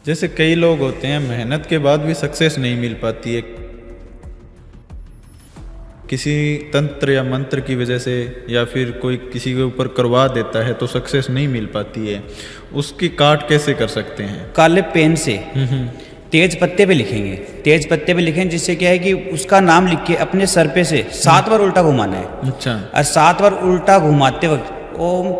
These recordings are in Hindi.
जैसे कई लोग होते हैं मेहनत के बाद भी सक्सेस नहीं मिल पाती है, किसी तंत्र या मंत्र की वजह से, या फिर कोई किसी के ऊपर करवा देता है तो सक्सेस नहीं मिल पाती है। उसकी काट कैसे कर सकते हैं? काले पेन से तेज पत्ते पे लिखेंगे। तेज पत्ते पे लिखेंगे जिससे क्या है कि उसका नाम लिख के अपने सर पे से 7 बार उल्टा घुमाना है। अच्छा। और 7 बार उल्टा घुमाते वक्त ओम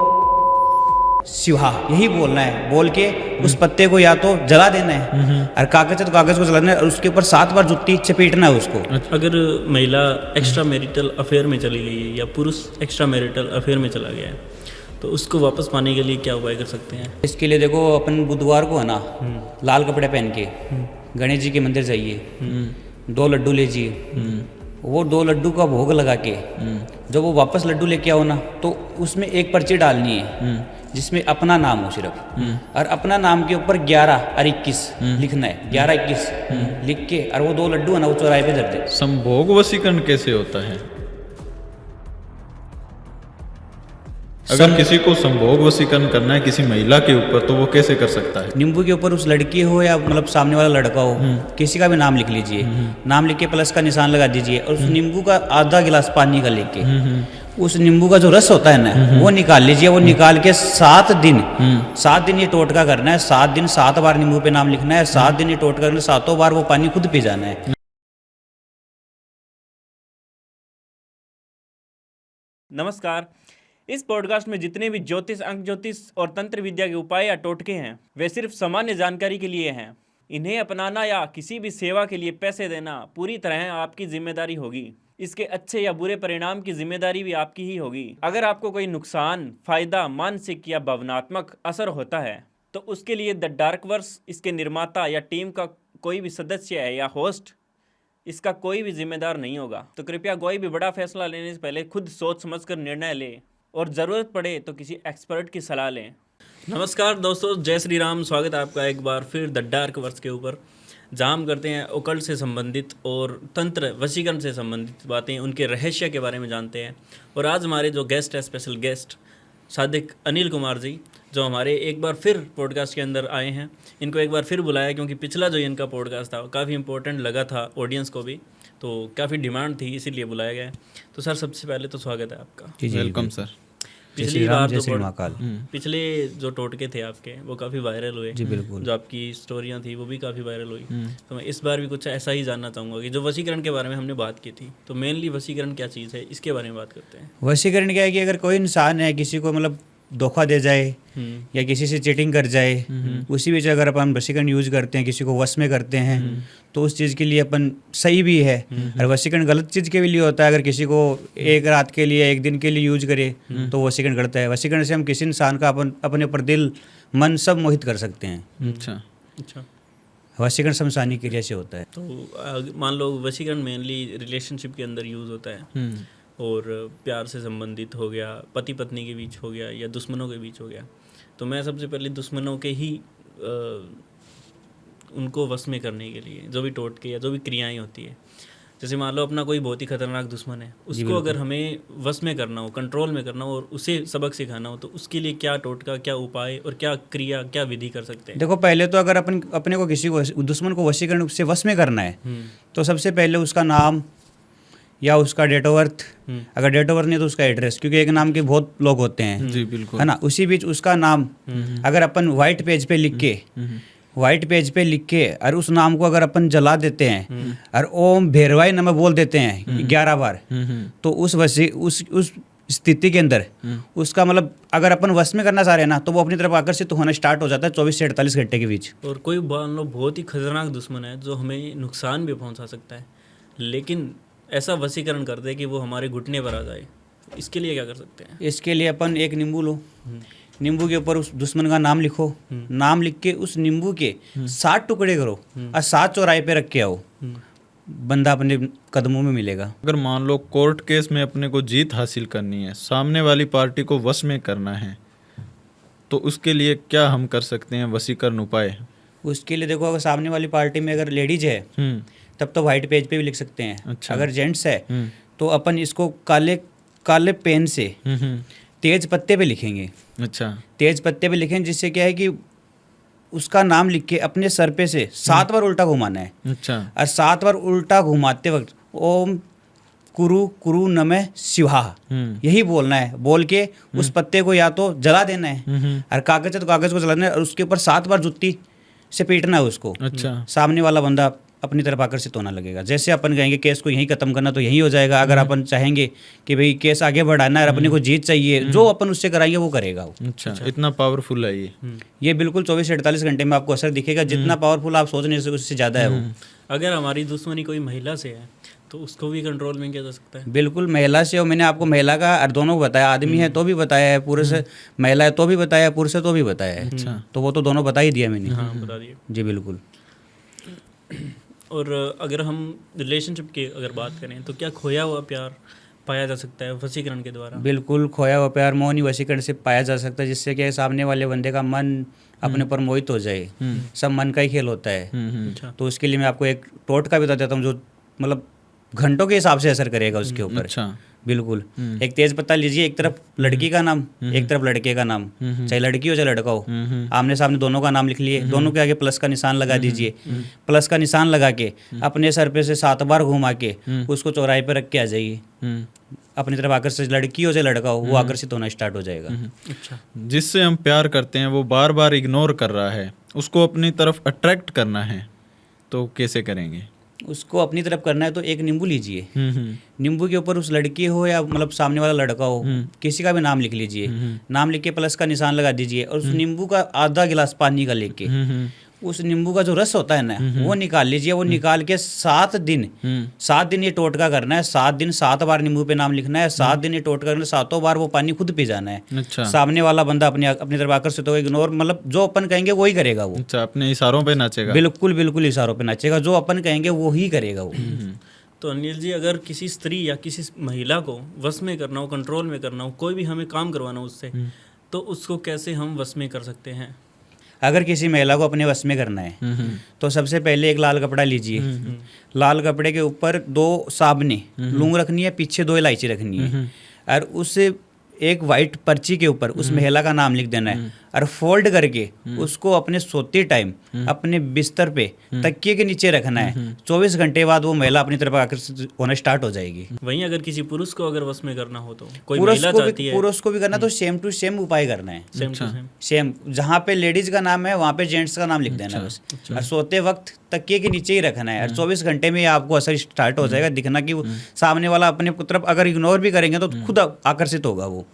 शिवा यही बोलना है। बोल के उस पत्ते को या तो जला देना है, और कागज है तो कागज को जलाना है, और उसके ऊपर 7 बार जुत्ती चपेटना है उसको। अगर महिला एक्स्ट्रा मैरिटल अफेयर में चली गई है या पुरुष एक्स्ट्रा मैरिटल अफेयर में चला गया है, तो उसको वापस पाने के लिए क्या उपाय कर सकते हैं? इसके लिए देखो, अपन बुधवार को है ना लाल कपड़े पहन के गणेश जी के मंदिर जाइए, 2 लड्डू लीजिए, वो 2 लड्डू का भोग लगा के जब वो वापस लड्डू लेके आओ ना, तो उसमें एक पर्ची डालनी है जिसमें अपना नाम हो सिर्फ, और अपना नाम के ऊपर 11 और 21 लिखना है। 11-21 लिख के, और वो 2 लड्डू है ना वो चौराहे पे धर दे। संभोग वशीकरण कैसे होता है? अगर किसी को संभोग वशीकरण करना है किसी महिला के ऊपर, तो वो कैसे कर सकता है? नींबू के ऊपर उस लड़की हो या मतलब सामने वाला लड़का हो, किसी का भी नाम लिख लीजिए। नाम लिख के प्लस का निशान लगा दीजिए, और उस नींबू का आधा गिलास पानी का लेके उस नींबू का जो रस होता है ना वो निकाल लीजिए। वो निकाल के 7 दिन ये टोटका करना है। 7 दिन 7 बार नींबू पे नाम लिखना है। 7 दिन ये टोटका करना है, 7 बार वो पानी खुद पी जाना है। नमस्कार। इस पॉडकास्ट में जितने भी ज्योतिष, अंक ज्योतिष और तंत्र विद्या के उपाय या टोटके हैं, वे सिर्फ सामान्य जानकारी के लिए हैं। इन्हें अपनाना या किसी भी सेवा के लिए पैसे देना पूरी तरह आपकी जिम्मेदारी होगी। इसके अच्छे या बुरे परिणाम की जिम्मेदारी भी आपकी ही होगी। अगर आपको कोई नुकसान, फायदा, मानसिक या भावनात्मक असर होता है, तो उसके लिए द डार्क वर्स, इसके निर्माता या टीम का कोई भी सदस्य है या होस्ट, इसका कोई भी जिम्मेदार नहीं होगा। तो कृपया कोई भी बड़ा फैसला लेने से पहले खुद सोच समझकर निर्णय लें, और ज़रूरत पड़े तो किसी एक्सपर्ट की सलाह लें। नमस्कार दोस्तों, जय श्री राम। स्वागत है आपका एक बार फिर द डार्क वर्स के ऊपर, जहाँ हम करते हैं ओकल्ट से संबंधित और तंत्र वशीकरण से संबंधित बातें, उनके रहस्य के बारे में जानते हैं। और आज हमारे जो गेस्ट है, स्पेशल गेस्ट सादिक अनिल कुमार जी, जो हमारे एक बार फिर पॉडकास्ट के अंदर आए हैं। इनको एक बार फिर बुलाया क्योंकि पिछला जो इनका पॉडकास्ट था काफ़ी इंपॉर्टेंट लगा था ऑडियंस को भी, तो काफ़ी डिमांड थी, इसीलिए बुलाया गया है। तो सर, सबसे पहले तो स्वागत है आपका। Welcome sir. पिछली बार पिछले जो टोटके थे आपके वो काफ़ी वायरल हुए जी बिल्कुल। जो आपकी स्टोरियाँ थी वो भी काफ़ी वायरल हुई। तो मैं इस बार भी कुछ ऐसा ही जानना चाहूँगा कि जो वशीकरण के बारे में हमने बात की थी, तो मेनली वशीकरण क्या चीज़ है, इसके बारे में बात करते हैं। वशीकरण क्या है कि अगर कोई इंसान है किसी को मतलब धोखा दे जाए या किसी से चीटिंग कर जाए, उसी बीच अगर अपन वशीकरण यूज करते हैं, किसी को वश में करते हैं, तो उस चीज़ के लिए अपन सही भी है। और वशीकरण गलत चीज़ के भी लिए होता है। अगर किसी को एक रात के लिए, एक दिन के लिए यूज करे तो वशीकरण गलत है। वशीकरण से हम किसी इंसान का अपने ऊपर दिल, मन सब मोहित कर सकते हैं। अच्छा। वशीकरण शमशानी क्रिया से होता है। तो मान लो वशीकरण मेनली रिलेशनशिप के अंदर यूज़ होता है, और प्यार से संबंधित हो गया, पति पत्नी के बीच हो गया, या दुश्मनों के बीच हो गया। तो मैं सबसे पहले दुश्मनों के ही उनको वश में करने के लिए जो भी टोटके या जो भी क्रियाएं होती है, जैसे मान लो अपना कोई बहुत ही खतरनाक दुश्मन है, उसको अगर हमें वश में करना हो, कंट्रोल में करना हो, और उसे सबक सिखाना हो, तो उसके लिए क्या टोटका, क्या उपाय और क्या क्रिया, क्या विधि कर सकते हैं? देखो, पहले तो अगर अपने को किसी को दुश्मन को वशीकरण से वश में करना है, तो सबसे पहले उसका नाम या उसका डेट ऑफ बर्थ, अगर डेट ऑफ बर्थ नहीं तो उसका एड्रेस, क्योंकि एक नाम के बहुत लोग होते हैं। जी बिल्कुल, है ना। उसी बीच उसका नाम अगर अपन वाइट पेज पे लिख के और उस नाम को अगर अपन जला देते हैं और ओम भैरवाई नमः बोल देते हैं 11 बार, तो उस स्थिति के अंदर उसका मतलब अगर अपन वश में करना चाह रहे हैं ना, तो वो अपनी तरफ आकर्षित होना स्टार्ट हो जाता है 24 से 48 घंटे के बीच। और कोई मान लो बहुत ही खतरनाक दुश्मन है जो हमें नुकसान भी पहुंचा सकता है, लेकिन ऐसा वशीकरण कर दे कि वो हमारे घुटने पर आ जाए, इसके लिए क्या कर सकते हैं? इसके लिए अपन एक नींबू लो, नींबू के ऊपर उस दुश्मन का नाम लिखो, नाम लिख के उस नींबू के 7 टुकड़े करो और 7 चौराहे पे रख के आओ, बंदा अपने कदमों में मिलेगा। अगर मान लो कोर्ट केस में अपने को जीत हासिल करनी है, सामने वाली पार्टी को वश में करना है, तो उसके लिए क्या हम कर सकते हैं वशीकरण उपाय? उसके लिए देखो, अगर सामने वाली पार्टी में अगर लेडीज है तब तो वाइट पेज पे भी लिख सकते हैं। अच्छा। अगर जेंट्स है तो अपन इसको काले पेन से तेज पत्ते पे लिखेंगे। अच्छा। तेज पत्ते पे लिखेंगे जिससे क्या है कि उसका नाम लिख के अपने सर पे से 7 बार उल्टा घुमाना है। अच्छा। और 7 बार उल्टा घुमाते वक्त ओम कुरु कुरु नमः शिवाह यही बोलना है। बोल के उस पत्ते को या तो जला देना है और कागज है तो कागज को जलाना है और उसके ऊपर 7 बार जुत्ती से पीटना है उसको। अच्छा। सामने वाला बंदा अपनी तरफ आकर्षित होना लगेगा। जैसे अपन कहेंगे केस को यहीं खत्म करना तो यहीं हो जाएगा। अगर अपन चाहेंगे कि भाई केस आगे बढ़ाना है और अपने को जीत चाहिए, जो अपन उससे कराएंगे वो करेगा वो। अच्छा, इतना पावरफुल है ये बिल्कुल 24 से 48 घंटे में आपको असर दिखेगा। जितना पावरफुल आप सोच नहीं सकते उससे ज़्यादा है वो। अगर हमारी दुश्मनी कोई महिला से है तो उसको भी कंट्रोल में किया जा सकता है? बिल्कुल महिला से, और मैंने आपको महिला का और दोनों को बताया, आदमी है तो भी बताया है, पुरुष महिला है तो भी बताया है, पुरुष है तो भी बताया है। अच्छा। तो वो तो दोनों बता ही दिया मैंने। हाँ, बता दिए। जी बिल्कुल। और अगर हम रिलेशनशिप की अगर बात करें तो क्या खोया हुआ प्यार पाया जा सकता है वशीकरण के द्वारा? बिल्कुल, खोया हुआ प्यार मोहिनी वशीकरण से पाया जा सकता है, जिससे कि सामने वाले बंदे का मन अपने पर मोहित हो जाए। सब मन का ही खेल होता है। अच्छा। तो उसके लिए मैं आपको एक टोटका बता देता हूँ जो मतलब घंटों के हिसाब से असर करेगा उसके ऊपर। अच्छा। बिल्कुल। एक तेज पत्ता लीजिए, एक तरफ लड़की का नाम, एक तरफ लड़के का नाम, चाहे लड़की हो चाहे लड़का हो, आमने सामने दोनों का नाम लिख लिए, दोनों के आगे प्लस का निशान लगा दीजिए। प्लस का निशान लगा के अपने सर पे से 7 बार घुमा के उसको चौराहे पे रख के आ जाइए। अपनी तरफ आकर्षित, लड़की हो चाहे लड़का हो, वो आकर्षित होना स्टार्ट हो जाएगा। अच्छा। जिससे हम प्यार करते हैं वो बार बार इग्नोर कर रहा है, उसको अपनी तरफ अट्रैक्ट करना है तो कैसे करेंगे? उसको अपनी तरफ करना है तो एक नींबू लीजिए। नींबू के ऊपर उस लड़की हो या मतलब सामने वाला लड़का हो, किसी का भी नाम लिख लीजिए। नाम लिख के प्लस का निशान लगा दीजिए और उस नींबू का आधा गिलास पानी का लेके उस नींबू का जो रस होता है ना वो निकाल लीजिए। वो निकाल के 7 दिन ये टोटका करना है। 7 दिन 7 बार नींबू पे नाम लिखना है। 7 दिन ये टोटका करना है। 7 बार वो पानी खुद पी जाना है। अच्छा। सामने वाला बंदा अपनी तरफ आकर्षित होगा। इग्नोर मतलब जो अपन कहेंगे वो ही करेगा वो। अच्छा, अपने इशारों पे नाचेगा? बिल्कुल बिल्कुल इशारों पे नाचेगा। जो अपन कहेंगे वो ही करेगा वो। तो अनिल जी, अगर किसी स्त्री या किसी महिला को वश में करना हो, कंट्रोल में करना हो, कोई भी हमें काम करवाना हो उससे, तो उसको कैसे हम वश में कर सकते हैं? अगर किसी महिला को अपने वश में करना है तो सबसे पहले एक लाल कपड़ा लीजिए। लाल कपड़े के ऊपर 2 साबुने लौंग रखनी है, पीछे 2 इलायची रखनी है और उस एक वाइट पर्ची के ऊपर उस महिला का नाम लिख देना है और फोल्ड करके उसको अपने सोते टाइम अपने बिस्तर पे तकिए के नीचे रखना है। 24 घंटे बाद वो महिला अपनी तरफ आकर्षित होना स्टार्ट हो जाएगी। वहीं अगर किसी पुरुष को अगर वश में करना हो तो कोई महिला चाहती है, पुरुष को भी करना तो सेम टू सेम उपाय करना है। Same to same. सेम जहाँ पे लेडीज का नाम है वहाँ पे जेंट्स का नाम लिख देना है बस। और सोते वक्त तकिए के नीचे ही रखना है और 24 घंटे में आपको असर स्टार्ट हो जाएगा दिखना कि वो सामने वाला अपने तरफ अगर इग्नोर भी करेंगे तो खुद आकर्षित होगा वो।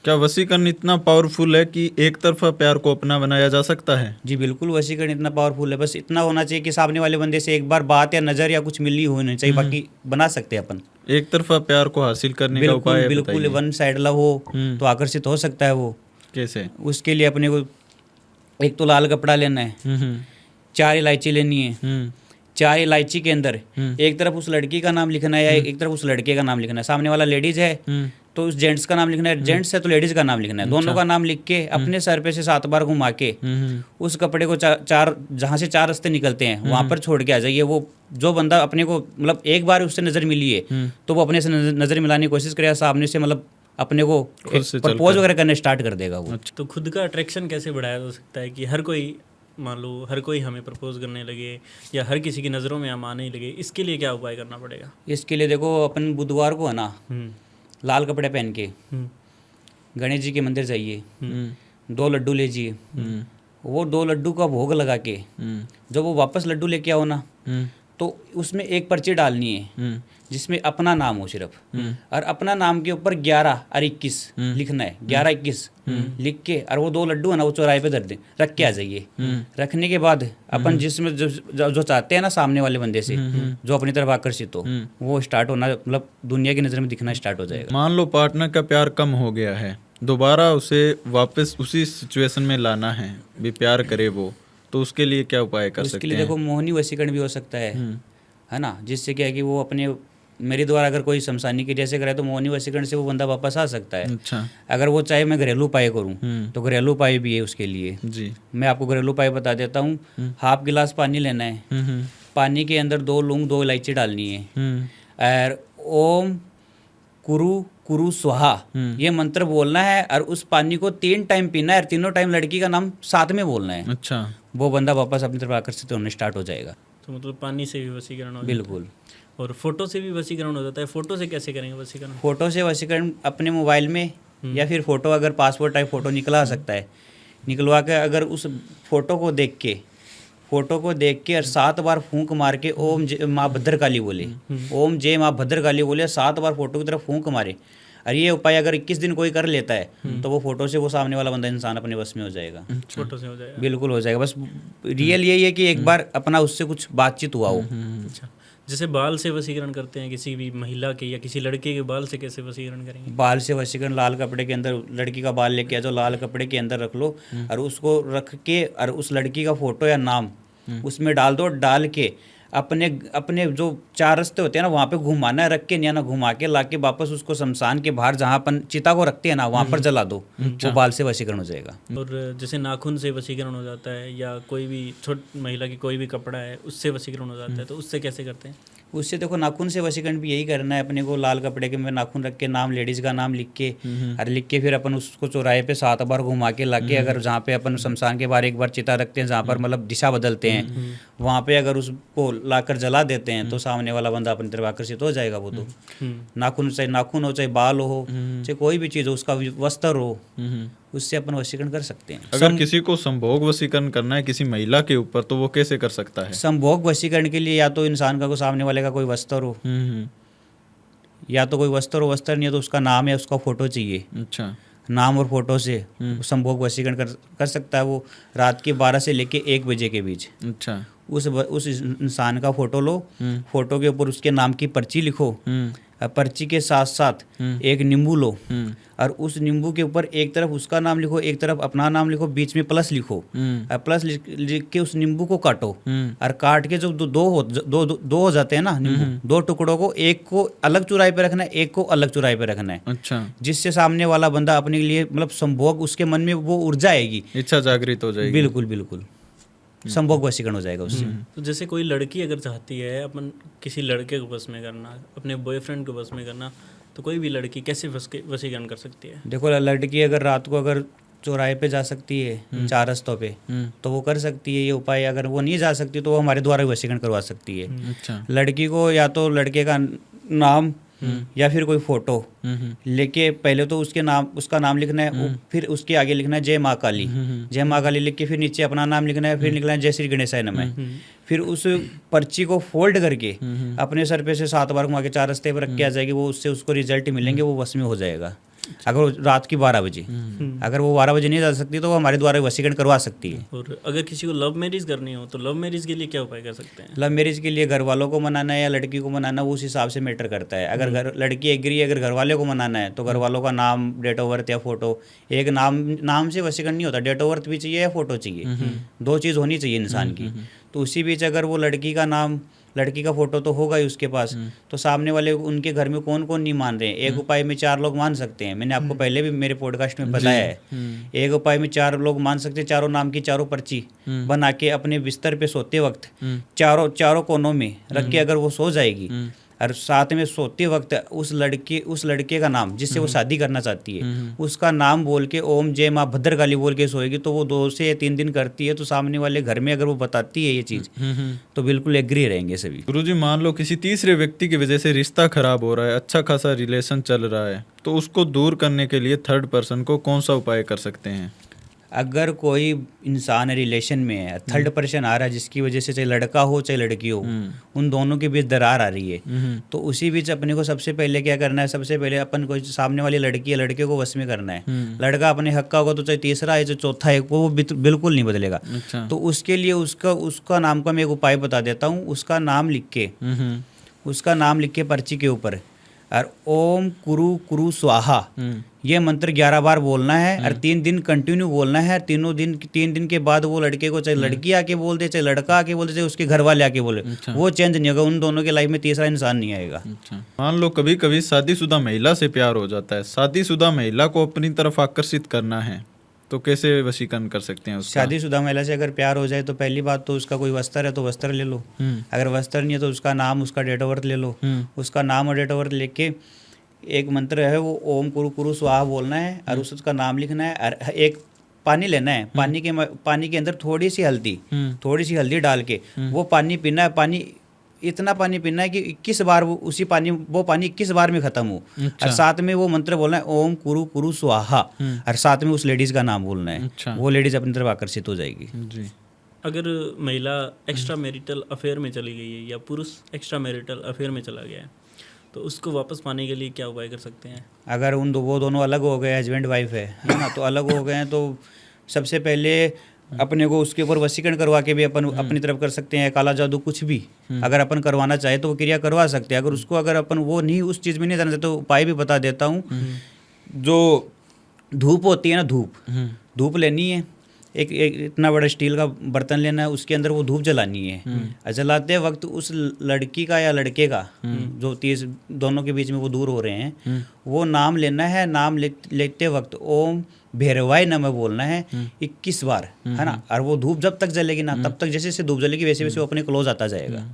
क्या वशीकरण इतना पावरफुल है कि एक तरफा प्यार को अपना बनाया जा सकता है? जी बिल्कुल, वशीकरण इतना पावरफुल है। बस इतना होना चाहिए कि सामने वाले बंदे से एक बार बात या नज़र या कुछ मिली होनी चाहिए, बाकी बना सकते हैं अपन। एक तरफा प्यार को हासिल करने का उपाय बिल्कुल बताइए। वन साइड लव हो तो आकर्षित हो सकता है वो। कैसे? उसके लिए अपने को एक तो लाल कपड़ा लेना है, 4 इलायची लेनी है। 4 इलायची के अंदर एक तरफ उस लड़की का नाम लिखना है या एक तरफ उस लड़के का नाम लिखना है। सामने वाला लेडीज है तो उस जेंट्स का नाम लिखना है, जेंट्स है तो लेडीज का नाम लिखना है। दोनों का नाम लिख के अपने सर पे से 7 बार घुमा के उस कपड़े को 4 जहाँ से 4 रास्ते निकलते हैं वहां पर छोड़ के आ जाइए। वो जो बंदा अपने को मतलब एक बार उससे नजर मिली है तो वो अपने से नजर मिलाने की कोशिश करेगा, सामने से मतलब अपने को प्रपोज वगैरह करने स्टार्ट कर देगा वो। तो खुद का अट्रैक्शन कैसे बढ़ाया जा सकता है कि हर कोई, मान लो हर कोई हमें प्रपोज करने लगे या हर किसी की नज़रों में हम आने लगे, इसके लिए क्या उपाय करना पड़ेगा? इसके लिए देखो, अपन बुधवार को है ना लाल कपड़े पहन के गणेश जी के मंदिर जाइए, 2 लड्डू लीजिए, वो 2 लड्डू का भोग लगा के जब वो वापस लड्डू लेके आओ ना तो उसमें एक पर्ची डालनी है जिसमें अपना नाम हो सिर्फ, और अपना नाम के ऊपर 11 और 21 लिखना है। 11-21 लिख के और वो 2 लड्डू है ना वो चौराहे पे रख के आ जाइए। रखने के बाद अपन जिसमें जो चाहते हैं ना सामने वाले बंदे से जो अपनी तरफ आकर्षित हो वो स्टार्ट होना मतलब दुनिया की नज़र में दिखना स्टार्ट हो जाएगा। मान लो पार्टनर का प्यार कम हो गया है, दोबारा उसे वापस उसी सिचुएशन में लाना है, भी प्यार करे वो, तो उसके लिए क्या उपाय कर सकते हैं? उसके लिए देखो मोहिनी वशीकरण भी हो सकता है ना, जिससे क्या है कि वो अपने मेरे द्वारा अगर कोई शमशानी क्रिया से करे तो मोहिनी वशीकरण से वो बंदा वापस आ सकता है। अच्छा। अगर वो चाहे मैं घरेलू उपाय करूं तो घरेलू उपाय भी है उसके लिए। जी। मैं आपको घरेलू उपाय बता देता हूँ। 1/2 गिलास पानी लेना है, पानी के अंदर 2 लौंग 2 इलायची डालनी है और ओम कुरु कुरु स्वाहा ये मंत्र बोलना है और उस पानी को 3 टाइम पीना है और तीनों टाइम लड़की का नाम साथ में बोलना है। अच्छा, वो बंदा वापस अपनी तरफ आकर्षित होने स्टार्ट हो जाएगा। तो मतलब पानी से भी वशीकरण हो जाता बिल्कुल। है और फोटो से भी वशीकरण हो जाता है। फोटो से कैसे करेंगे वशीकरण? फोटो से वशीकरण अपने मोबाइल में या फिर फोटो अगर पासपोर्ट टाइप फोटो निकला सकता है, निकलवा के अगर उस फोटो को देख के और 7 बार फूंक मार के ओम जय माँ भद्रकाली बोले, ओम जय माँ भद्रकाली बोले, 7 बार फोटो की तरफ फूंक मारे। और ये उपाय अगर 21 दिन कोई कर लेता है तो वो फोटो से वो सामने वाला बंदा इंसान अपने बस में हो जाएगा। फोटो से हो जाएगा? बिल्कुल हो जाएगा। बस रियल यही है कि एक बार अपना उससे कुछ बातचीत हुआ हो। अच्छा, जैसे बाल से वशीकरण करते हैं किसी भी महिला के या किसी लड़के के बाल से कैसे वशीकरण करेंगे? बाल से वशीकरण लाल कपड़े के अंदर लड़की का बाल लेके आ जाओ, लाल कपड़े के अंदर रख लो और उसको रख के और उस लड़की का फोटो या नाम उसमें डाल दो। डाल के अपने जो 4 रास्ते होते हैं ना वहाँ पे घुमाना है, रख के नहीं ना घुमा के ला के वापस उसको शमशान के बाहर जहाँ अपन चिता को रखते हैं ना वहाँ पर जला दो। वो बाल से वशीकरण हो जाएगा। और जैसे नाखून से वशीकरण हो जाता है या कोई भी महिला की कोई भी कपड़ा है उससे वशीकरण हो जाता है, तो उससे कैसे करते हैं? उससे देखो नाखून से वशीकरण भी यही करना है अपने को। लाल कपड़े के में नाखून रख के नाम लेडीज का नाम लिख के और लिख के फिर अपन उसको चौराहे पे 7 बार घुमा के ला के अगर जहाँ पे अपन शमशान के बाहर एक बार चिता रखते हैं जहाँ पर मतलब दिशा बदलते हैं वहाँ पे अगर उसको लाकर जला देते हैं तो सामने वाला बंदा अपनी तरफ आकर्षित हो जाएगा। वो तो नाखून हो चाहे बाल हो चाहे कोई भी चीज़ हो, उसका वस्त्र हो, उससे अपन वशीकरण कर सकते हैं। अगर किसी को संभोग वशीकरण करना है किसी महिला के ऊपर तो वो कैसे कर सकता है? संभोग वशीकरण के लिए या तो इंसान का सामने वाले का कोई वस्त्र हो, या तो कोई वस्त्र हो, वस्त्र नहीं है तो उसका नाम या उसका फोटो चाहिए। अच्छा, नाम और फोटो से संभोग वशीकरण कर सकता है वो रात के 12 से लेके 1 बजे के बीच। अच्छा, उस इंसान का फोटो लो, फोटो के ऊपर उसके नाम की पर्ची लिखो, पर्ची के साथ साथ एक नींबू लो और उस नींबू के ऊपर एक तरफ उसका नाम लिखो, एक तरफ अपना नाम लिखो, बीच में प्लस लिखो और प्लस लिख के उस नींबू को काटो और काट के जब दो हो जाते हैं ना नींबू, 2 टुकड़ों को, एक को अलग चौराहे पे रखना है, एक को अलग चौराहे पे रखना है। अच्छा, जिससे सामने वाला बंदा अपने लिए मतलब संभोग उसके मन में वो ऊर्जा आएगी, इच्छा जागृत हो जाएगी। बिल्कुल बिल्कुल संभोग वशीकरण हो जाएगा उससे। तो जैसे कोई लड़की अगर चाहती है अपन किसी लड़के को बस में करना, अपने बॉयफ्रेंड को बस में करना, तो कोई भी लड़की कैसे वशीकरण कर सकती है? देखो लड़की अगर रात को अगर चौराहे पे जा सकती है 4 रास्तों पे तो वो कर सकती है ये उपाय। अगर वो नहीं जा सकती तो वो हमारे द्वारा वशीकरण करवा सकती है। अच्छा, लड़की को या तो लड़के का नाम या फिर कोई फोटो लेके पहले तो उसका नाम लिखना है, फिर उसके आगे लिखना है जय माँ काली, जय माँ काली लिख के फिर नीचे अपना नाम लिखना है, फिर लिखना है जय श्री गणेशाय नमः। फिर उस पर्ची को फोल्ड करके अपने सर पे से 7 बार घुमा के 4 रास्ते पर रख के आ जाएगी। वो उससे उसको रिजल्ट मिलेंगे, वो वश में हो जाएगा। अगर वो रात की 12 बजे, अगर वो 12 बजे नहीं जा सकती तो वो हमारे द्वारा वशीकरण करवा सकती है। और अगर किसी को लव मैरिज करनी हो तो लव मैरिज के लिए क्या उपाय कर सकते हैं? लव मैरिज के लिए घर वालों को मनाना है या लड़की को मनाना, वो उस हिसाब से मैटर करता है। अगर लड़की एग्री है, अगर घर वाले को मनाना है तो घर वालों का नाम, डेट ऑफ बर्थ या फोटो। एक नाम से वशीकरण नहीं होता, डेट ऑफ बर्थ भी चाहिए या फोटो चाहिए, 2 चीज़ होनी चाहिए इंसान की। तो उसी बीच अगर वो लड़की का नाम, लड़की का फोटो तो होगा ही उसके पास, तो सामने वाले उनके घर में कौन कौन नहीं मान रहे हैं। एक उपाय में 4 लोग मान सकते हैं, मैंने आपको पहले भी मेरे पॉडकास्ट में बताया है। एक उपाय में 4 लोग मान सकते हैं, चारों नाम की 4 पर्ची बना के अपने बिस्तर पे सोते वक्त चारों कोनों में रख के अगर वो सो जाएगी और साथ में सोते वक्त उस लड़के का नाम जिससे वो शादी करना चाहती है उसका नाम बोल के ओम जय माँ भद्रकाली बोल के सोएगी, तो वो 2 से 3 दिन करती है। तो सामने वाले घर में अगर वो बताती है ये चीज़ तो बिल्कुल एग्री रहेंगे सभी। गुरुजी मान लो किसी तीसरे व्यक्ति की वजह से रिश्ता खराब हो रहा है, अच्छा खासा रिलेशन चल रहा है, तो उसको दूर करने के लिए थर्ड पर्सन को कौन सा उपाय कर सकते हैं? अगर कोई इंसान रिलेशन में है, थर्ड पर्सन आ रहा है जिसकी वजह से चाहे लड़का हो चाहे लड़की हो, उन दोनों के बीच दरार आ रही है, तो उसी बीच अपने को सबसे पहले क्या करना है? सबसे पहले अपन को सामने वाली लड़की या लड़के को वश में करना है। लड़का अपने हक का होगा तो चाहे तीसरा है चाहे चौथा है वो बिल्कुल नहीं बदलेगा। अच्छा, तो उसके लिए उसका नाम का मैं एक उपाय बता देता हूँ। उसका नाम लिख के पर्ची के ऊपर और ओम कुरु स्वाहा ये मंत्र 11 बार बोलना है और 3 दिन कंटिन्यू बोलना है। 3 दिन के बाद वो लड़के को चाहे लड़की आके बोल दे चाहे लड़का आके बोल दे चाहे उसके घर वाले आके बोले, वो चेंज नहीं होगा। उन दोनों के लाइफ में तीसरा इंसान नहीं आएगा। अच्छा, मान लो कभी कभी शादीशुदा महिला से प्यार हो जाता है, शादीशुदा महिला को अपनी तरफ आकर्षित करना है तो कैसे वशीकरण कर सकते हैं उसका? शादीशुदा महिला से अगर प्यार हो जाए तो पहली बात तो उसका कोई वस्त्र है तो वस्त्र ले लो। अगर वस्त्र नहीं है तो उसका नाम, उसका डेट ऑफ बर्थ ले लो। उसका नाम और डेट ऑफ बर्थ लेके एक मंत्र है वो ओम कुरु कुरु स्वाहा बोलना है और उसका नाम लिखना है और एक पानी लेना है, पानी के अंदर थोड़ी सी हल्दी डाल के वो पानी पीना है। पानी इतना पानी पीना है कि 21 बार वो पानी 21 बार में खत्म हो। अच्छा। और साथ में वो मंत्र बोलना है ओम कुरु कुरु स्वाहा और साथ में उस लेडीज का नाम बोलना है। अच्छा। वो लेडीज अपनी तरफ आकर्षित हो जाएगी। जी। अगर महिला एक्स्ट्रा मैरिटल अफेयर में चली गई है या पुरुष एक्स्ट्रा मैरिटल अफेयर में चला गया है तो उसको वापस पाने के लिए क्या उपाय कर सकते हैं? अगर वो दोनों अलग हो गए, हस्बैंड वाइफ है ना, तो अलग हो गए हैं तो सबसे पहले अपने को उसके ऊपर वशीकरण करवा के भी अपन अपनी तरफ कर सकते हैं। काला जादू कुछ भी अगर अपन करवाना चाहे तो वो क्रिया करवा सकते हैं। अगर अपन वो नहीं उस चीज़ में नहीं जाना चाहते तो उपाय भी बता देता हूँ। जो धूप होती है ना, धूप लेनी है, एक इतना बड़ा स्टील का बर्तन लेना है, उसके अंदर वो धूप जलानी है। और जलाते वक्त उस लड़की का या लड़के का जो तीस दोनों के बीच में वो दूर हो रहे हैं, वो नाम लेना है। नाम लेते वक्त ओम भैरवाय नमः बोलना है 21 बार, है ना। और वो धूप जब तक जलेगी ना, तब तक जैसे जैसे धूप जलेगी वैसे वैसे वो अपने क्लोज आता जाएगा।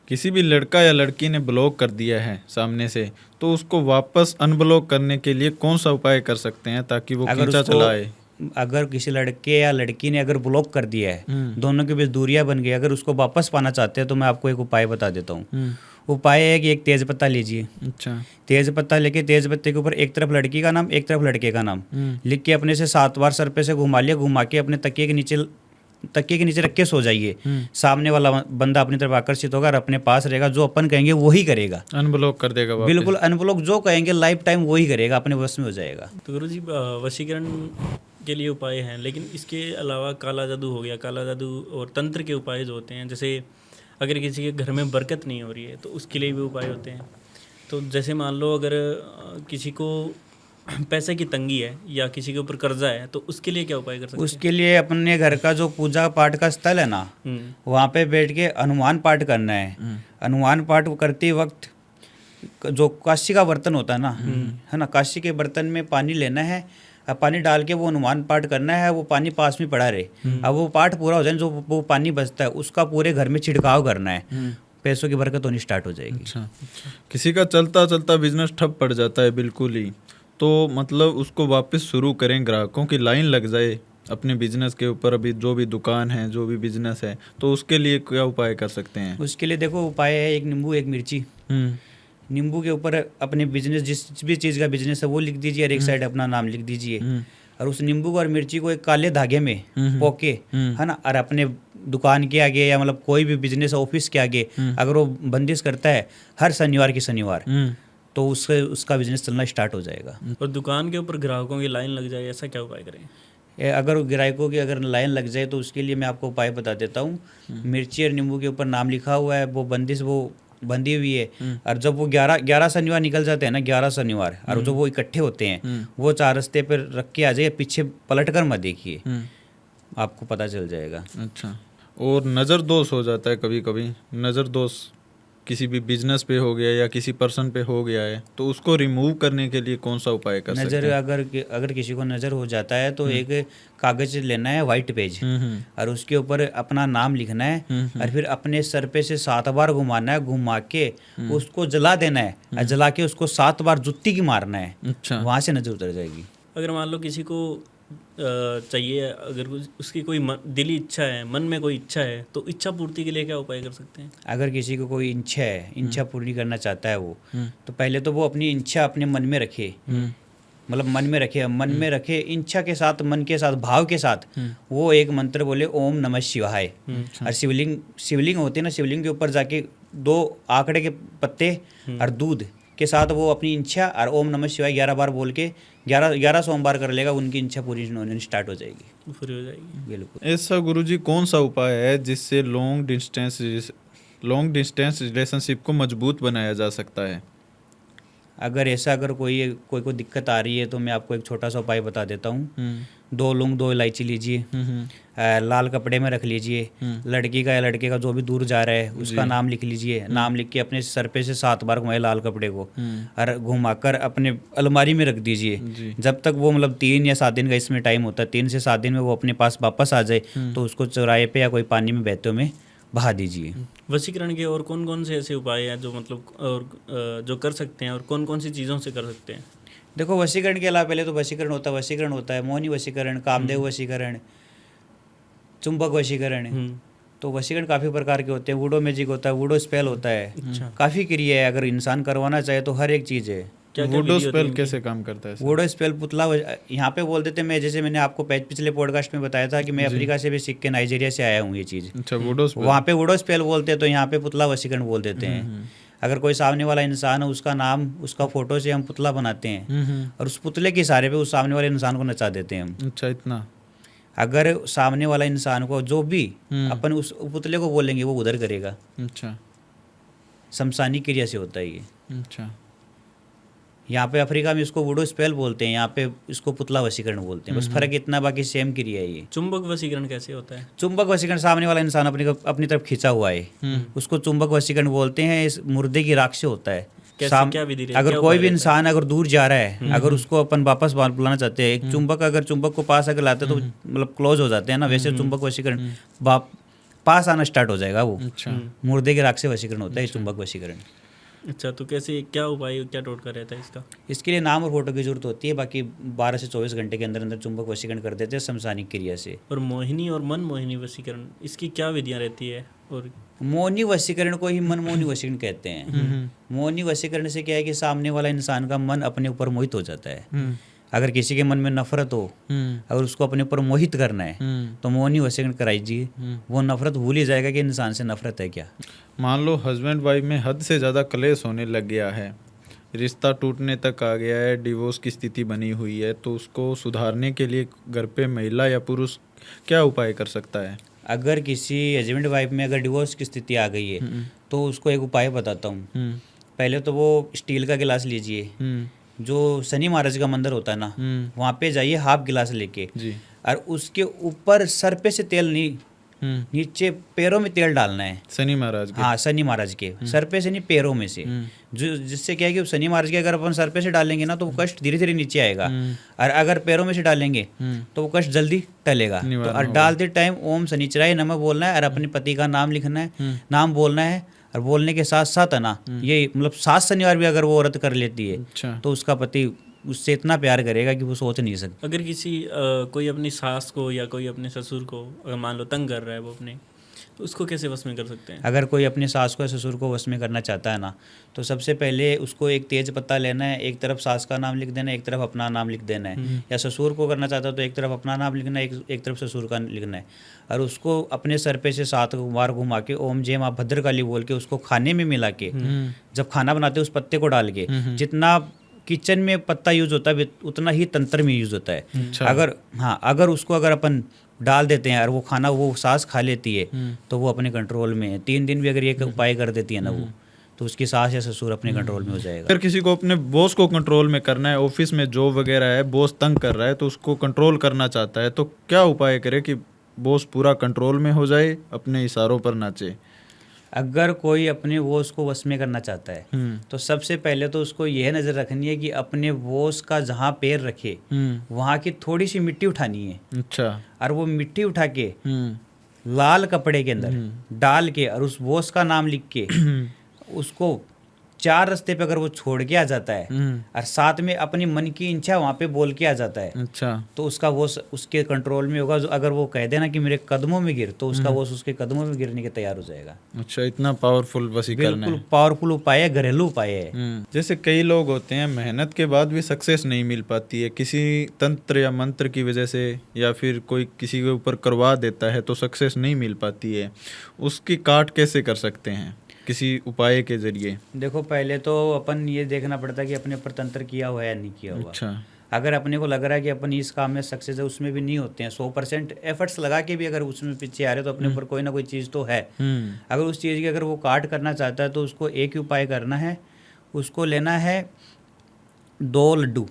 किसी भी लड़का या लड़की ने ब्लॉक कर दिया है सामने से, तो उसको वापस अनब्लॉक करने के लिए कौन सा उपाय कर सकते हैं ताकि वो खींचा चलाए? अगर किसी लड़के या लड़की ने अगर ब्लॉक कर दिया है, दोनों के बीच दूरियां बन गई, अगर उसको वापस पाना चाहते हैं तो मैं आपको एक उपाय बता देता हूँ। उपाय है कि एक तेज पत्ता लीजिए। अच्छा। तेज पत्ता लेके तेज पत्ते के ऊपर एक तरफ लड़की का नाम, एक तरफ लड़के का नाम लिख के अपने से 7 बार सर पे से घुमा लिया, घुमा के अपने तकिए के नीचे रख के सो जाइए। सामने वाला बंदा अपनी तरफ आकर्षित होगा और अपने पास रहेगा। जो अपन कहेंगे वही करेगा, अनब्लॉक कर देगा वापस। बिल्कुल अनब्लॉक जो कहेंगे लाइफ टाइम वही करेगा, अपने वश में हो जाएगा। तो गुरुजी वशीकरण के लिए उपाय हैं, लेकिन इसके अलावा काला जादू हो गया, काला जादू और तंत्र के उपाय जो होते हैं, जैसे अगर किसी के घर में बरकत नहीं हो रही है तो उसके लिए भी उपाय होते हैं। तो जैसे मान लो अगर किसी को पैसे की तंगी है या किसी के ऊपर कर्जा है तो उसके लिए क्या उपाय कर सकते हैं? उसके लिए अपने घर का जो पूजा पाठ का स्थल है ना, वहाँ पे बैठ के हनुमान पाठ करना है। हनुमान पाठ करते वक्त जो काशी का बर्तन होता है ना, है ना, काशी के बर्तन में पानी लेना है, पानी डाल के वो हनुमान पाठ करना है। वो पानी पास में पड़ा रहे। अब वो पाठ पूरा हो जाए, जो वो पानी बचता है उसका पूरे घर में छिड़काव करना है। पैसों की बरकत होनी स्टार्ट हो जाएगी। अच्छा। किसी का चलता चलता बिजनेस ठप पड़ जाता है बिल्कुल ही, तो मतलब उसको वापस शुरू करें, ग्राहकों की लाइन लग जाए अपने बिजनेस के ऊपर, अभी जो भी दुकान है, जो भी बिजनेस है, तो उसके लिए क्या उपाय कर सकते हैं? उसके लिए देखो उपाय है, एक नींबू एक मिर्ची। नींबू के ऊपर अपने बिजनेस, जिस भी चीज़ का बिजनेस है वो लिख दीजिए और एक साइड अपना नाम लिख दीजिए। और उस नींबू को और मिर्ची को एक काले धागे में पोके, है ना, और अपने दुकान के आगे या मतलब कोई भी बिजनेस ऑफिस के आगे अगर वो बंदिश करता है हर शनिवार की शनिवार, तो उसका बिजनेस चलना स्टार्ट हो जाएगा। और दुकान के ऊपर ग्राहकों की लाइन लग जाए, ऐसा क्या उपाय करें? अगर ग्राहकों की अगर लाइन लग जाए तो उसके लिए मैं आपको उपाय बता देता हूँ। मिर्ची और नींबू के ऊपर नाम लिखा हुआ है, वो बंदिश वो बंधी हुई है। और जब वो 11 शनिवार निकल जाते हैं ना, 11 शनिवार, और जो वो इकट्ठे होते हैं वो 4 रास्ते पर रख के आ जाइए, पीछे पलट कर मत देखिए, आपको पता चल जाएगा। अच्छा। और नज़र दोष हो जाता है कभी कभी, नज़र दोष किसी भी बिजनेस पे हो गया या किसी पर्सन पे हो गया है, तो उसको रिमूव करने के लिए कौन सा उपाय कर सकते हैं? नज़र अगर किसी को नज़र हो जाता है तो एक कागज लेना है, वाइट पेज, और उसके ऊपर अपना नाम लिखना है और फिर अपने सर पे से 7 बार घुमाना है, घुमा के उसको जला देना है और जला के उसको 7 बार जुत्ती की मारना है। अच्छा। वहाँ से नज़र उतर जाएगी। अगर मान लो किसी को चाहिए, अगर उसकी कोई दिली इच्छा है, मन में कोई इच्छा है, तो इच्छा पूर्ति के लिए क्या उपाय कर सकते हैं? अगर किसी को कोई इच्छा है, इच्छा पूरी करना चाहता है वो, तो पहले तो वो अपनी इच्छा अपने मन में रखे, मतलब मन में रखे इच्छा के साथ, मन के साथ, भाव के साथ वो एक मंत्र बोले ओम नमः शिवाय। और शिवलिंग होते हैं ना, शिवलिंग के ऊपर जाके 2 आंकड़े के पत्ते और दूध के साथ वो अपनी इच्छा और ओम नमः शिवाय 11 बार बोल के 11 सोमवार कर लेगा, उनकी इच्छा पूरी होने स्टार्ट हो जाएगी, पूरी हो जाएगी। बिल्कुल। ऐसा गुरुजी कौन सा उपाय है जिससे लॉन्ग डिस्टेंस रिलेशनशिप को मजबूत बनाया जा सकता है? अगर कोई को दिक्कत आ रही है तो मैं आपको एक छोटा सा उपाय बता देता हूँ। 2 लौंग 2 इलायची लीजिए, लाल कपड़े में रख लीजिए, लड़की का या लड़के का जो भी दूर जा रहा है उसका नाम लिख लीजिए, नाम लिख के अपने सर पे से 7 बार घुमाए लाल कपड़े को और घुमाकर अपने अलमारी में रख दीजिए। जब तक वो मतलब 3 या 7 दिन का इसमें टाइम होता है, 3 से 7 दिन में वो अपने पास वापस आ जाए तो उसको चौराहे पे या कोई पानी में बहते में बहा दीजिए। वशीकरण के और कौन कौन से ऐसे उपाय हैं जो मतलब और जो कर सकते हैं, और कौन कौन सी चीज़ों से कर सकते हैं? देखो, वशीकरण के अलावा पहले तो वशीकरण होता है, मोहिनी वशीकरण, कामदेव वशीकरण, चुंबक वशीकरण। तो वशीकरण काफ़ी प्रकार के होते हैं। वुडो मैजिक होता है, वुडो स्पेल होता है, काफ़ी क्रिया है। अगर इंसान करवाना चाहे तो हर एक चीज़ है। वुडो स्पेल कैसे काम करता है? वुडो स्पेल पुतला यहाँ पे बोल देते हैं। मैं जैसे मैंने आपको पिछले पॉडकास्ट में बताया था कि मैं अफ्रीका से भी सीख के नाइजीरिया से आया हूँ ये चीज़। अच्छा, वुडो स्पेल। वहाँ पे वुडो स्पेल बोलते हैं, तो यहाँ पे पुतला वशीकरण बोल देते हैं। अगर कोई सामने वाला इंसान है, उसका नाम, उसका फोटो से हम पुतला बनाते हैं और उस पुतले के इशारे पे उस सामने वाले इंसान को नचा देते हैं हम। अच्छा, इतना। अगर सामने वाला इंसान को जो भी अपन उस पुतले को बोलेंगे वो उधर करेगा। अच्छा, शमशानी क्रिया से होता है ये। अच्छा। यहाँ पे अफ्रीका में इसको वुडो स्पेल बोलते हैं, यहाँ पे इसको पुतला वशीकरण बोलते हैं। बस फर्क इतना, बाकी सेम क्रिया है ये। चुंबक वशीकरण कैसे होता है? चुंबक वशीकरण सामने वाला इंसान अपनी तरफ खींचा हुआ है, उसको चुंबक वशीकरण बोलते हैं। इस मुर्दे की राख से होता है। क्या विधि रहती है? अगर क्या कोई उपाय भी रहता इंसान अगर दूर जा रहा है, अगर उसको अपन वापस बुलाना चाहते हैं, एक चुंबक, अगर चुंबक को पास अगर लाते तो मतलब क्लोज हो जाते हैं ना, वैसे चुंबक वशीकरण पास आना स्टार्ट हो जाएगा। वो अच्छा, मुर्दे की राख से वशीकरण होता है चुंबक वशीकरण। अच्छा, तो कैसे, क्या उपाय, क्या टोटका रहता है इसका? इसके लिए नाम और फोटो की जरूरत होती है। बाकी 12 से 24 घंटे के अंदर अंदर चुंबक वशीकरण कर देते हैं शमशानिक क्रिया से। और मोहिनी और मन मोहिनी वशीकरण, इसकी क्या विधियाँ रहती है? और मोहिनी वशीकरण को ही मनमोहनी वशीकरण कहते हैं। मोहिनी वशीकरण से क्या है कि सामने वाला इंसान का मन अपने ऊपर मोहित हो जाता है। अगर किसी के मन में नफरत हो, अगर उसको अपने ऊपर मोहित करना है तो मोहिनी वशीकरण कराइए। वो नफरत भूल ही जाएगा कि इंसान से नफरत है क्या। मान लो हस्बैंड वाइफ में हद से ज़्यादा क्लेश होने लग गया है, रिश्ता टूटने तक आ गया है, डिवोर्स की स्थिति बनी हुई है, तो उसको सुधारने के लिए घर पे महिला या पुरुष क्या उपाय कर सकता है? अगर किसी हस्बैंड वाइफ में अगर डिवोर्स की स्थिति आ गई है तो उसको एक उपाय बताता हूँ। पहले तो वो स्टील का गिलास लीजिए, जो शनि महाराज का मंदिर होता है ना, वहाँ पे जाइए हाफ गिलास लेके जी। और उसके ऊपर सर पे से तेल नहीं, नीचे पैरों में तेल डालना है। शनि महाराज के? हाँ, शनि महाराज के सर पे से नहीं, पैरों में से। जो जिससे क्या है कि शनि महाराज के अगर अपन सर पे से डालेंगे ना तो वो कष्ट धीरे धीरे नीचे आएगा, और अगर पैरों में से डालेंगे तो वो कष्ट जल्दी टलेगा। तो और डालते टाइम ओम शनिचराय नमः बोलना है और अपने पति का नाम लिखना है, नाम बोलना है। और बोलने के साथ साथ है ना, ये मतलब 7 शनिवार भी अगर वो औरत कर लेती है अच्छा। तो उसका पति उससे इतना प्यार करेगा कि वो सोच नहीं सकता। अगर किसी कोई अपनी सास को या कोई अपने ससुर को अगर मान लो तंग कर रहा है वो अपने, तो उसको कैसे वश में कर सकते हैं? अगर कोई अपनी सास को या ससुर को वश में करना चाहता है ना, तो सबसे पहले उसको एक तेज पत्ता लेना है, एक तरफ सास का नाम लिख देना है, एक तरफ अपना नाम लिख देना है। या ससुर को करना चाहता है तो एक तरफ अपना नाम लिखना है, एक तरफ ससुर का लिखना है, और उसको अपने सर पे से 7 बार घुमा के ओम जय माँ भद्रकाली बोल के उसको खाने में मिला के, जब खाना बनाते उस पत्ते को डाल के, जितना किचन में पत्ता यूज होता है उतना ही तंत्र में यूज होता है। अच्छा। अगर उसको अगर अपन डाल देते हैं और वो खाना वो सास खा लेती है तो वो अपने कंट्रोल में है। 3 दिन भी अगर ये उपाय कर देती है ना वो, तो उसकी सास या ससुर अपने कंट्रोल में हो जाएगा। अगर किसी को अपने बॉस को कंट्रोल में करना है, ऑफिस में जॉब वगैरह है, बॉस तंग कर रहा है तो उसको कंट्रोल करना चाहता है, तो क्या उपाय करे कि बॉस पूरा कंट्रोल में हो जाए, अपने इशारों पर नाचे? अगर कोई अपने बॉस को वश में करना चाहता है तो सबसे पहले तो उसको यह नज़र रखनी है कि अपने बॉस का जहाँ पैर रखे वहाँ की थोड़ी सी मिट्टी उठानी है। अच्छा। और वो मिट्टी उठा के लाल कपड़े के अंदर डाल के और उस बॉस का नाम लिख के उसको 4 रास्ते पे अगर वो छोड़ के आ जाता है और साथ में अपनी मन की इच्छा वहाँ पे बोल के आ जाता है, अच्छा, तो उसका वो उसके कंट्रोल में होगा। अगर वो कह देना कि मेरे कदमों में गिर, तो उसका वो उसके कदमों में गिरने के तैयार हो जाएगा। अच्छा, इतना पावरफुल वशीकरण है। बिल्कुल पावरफुल उपाय है, घरेलू उपाय है। जैसे कई लोग होते हैं मेहनत के बाद भी सक्सेस नहीं मिल पाती है, किसी तंत्र या मंत्र की वजह से, या फिर कोई किसी के ऊपर करवा देता है तो सक्सेस नहीं मिल पाती है, उसकी काट कैसे कर सकते हैं किसी उपाय के जरिए? देखो, पहले तो अपन ये देखना पड़ता है कि अपने ऊपर तंत्र किया हुआ है या नहीं किया हुआ। अच्छा। अगर अपने को लग रहा है कि अपन इस काम में सक्सेस है, उसमें भी नहीं होते हैं, 100% एफर्ट्स लगा के भी अगर उसमें पीछे आ रहे तो अपने ऊपर कोई ना कोई चीज़ तो है। अगर उस चीज़ की अगर वो काट करना चाहता है तो उसको एक ही उपाय करना है, उसको लेना है 2 लड्डू,